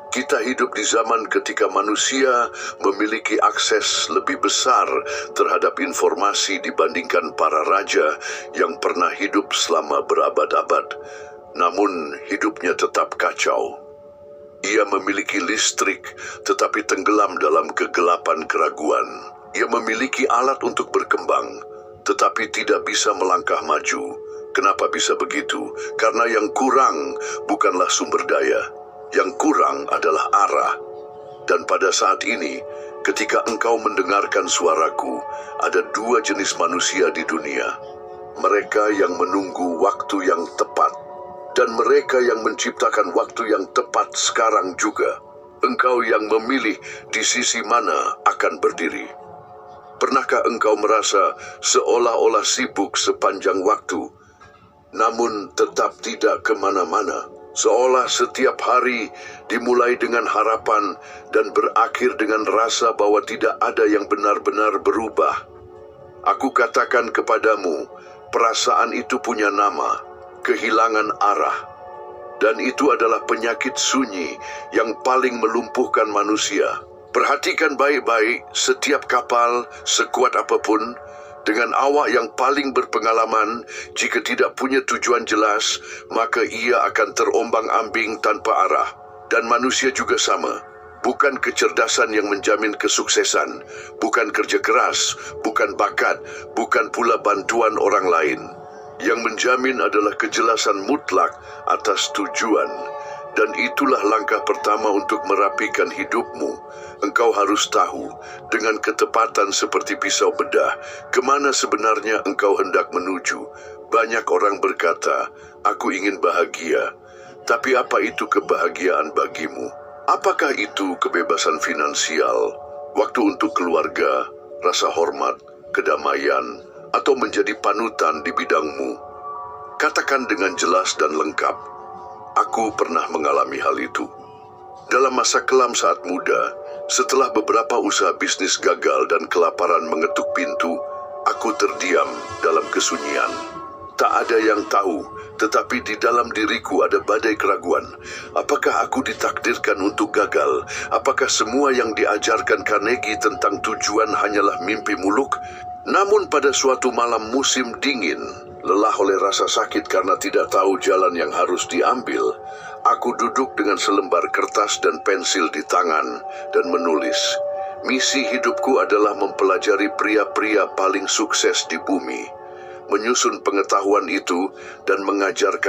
Kita hidup di zaman ketika manusia memiliki akses lebih besar terhadap informasi dibandingkan para raja yang pernah hidup selama berabad-abad. Namun hidupnya tetap kacau. Ia memiliki listrik tetapi tenggelam dalam kegelapan keraguan. Ia memiliki alat untuk berkembang tetapi tidak bisa melangkah maju. Kenapa bisa begitu? Karena yang kurang bukanlah sumber daya. Yang kurang adalah arah. Dan pada saat ini, ketika engkau mendengarkan suaraku, ada dua jenis manusia di dunia. Mereka yang menunggu waktu yang tepat, dan mereka yang menciptakan waktu yang tepat sekarang juga. Engkau yang memilih di sisi mana akan berdiri. Pernahkah engkau merasa seolah-olah sibuk sepanjang waktu, namun tetap tidak kemana-mana? Seolah setiap hari dimulai dengan harapan dan berakhir dengan rasa bahwa tidak ada yang benar-benar berubah. Aku katakan kepadamu, perasaan itu punya nama, kehilangan arah. Dan itu adalah penyakit sunyi yang paling melumpuhkan manusia. Perhatikan baik-baik, setiap kapal, sekuat apapun, dengan awak yang paling berpengalaman, jika tidak punya tujuan jelas, maka ia akan terombang-ambing tanpa arah. Dan manusia juga sama. Bukan kecerdasan yang menjamin kesuksesan, bukan kerja keras, bukan bakat, bukan pula bantuan orang lain. Yang menjamin adalah kejelasan mutlak atas tujuan. Dan itulah langkah pertama untuk merapikan hidupmu. Engkau harus tahu, dengan ketepatan seperti pisau bedah, kemana sebenarnya engkau hendak menuju. Banyak orang berkata, aku ingin bahagia. Tapi apa itu kebahagiaan bagimu? Apakah itu kebebasan finansial, waktu untuk keluarga, rasa hormat, kedamaian, atau menjadi panutan di bidangmu? Katakan dengan jelas dan lengkap, aku pernah mengalami hal itu. Dalam masa kelam saat muda, setelah beberapa usaha bisnis gagal dan kelaparan mengetuk pintu, aku terdiam dalam kesunyian. Tak ada yang tahu, tetapi di dalam diriku ada badai keraguan. Apakah aku ditakdirkan untuk gagal? Apakah semua yang diajarkan Carnegie tentang tujuan hanyalah mimpi muluk? Namun pada suatu malam musim dingin, lelah oleh rasa sakit karena tidak tahu jalan yang harus diambil, aku duduk dengan selembar kertas dan pensil di tangan dan menulis. Misi hidupku adalah mempelajari pria-pria paling sukses di bumi, menyusun pengetahuan itu dan mengajarkan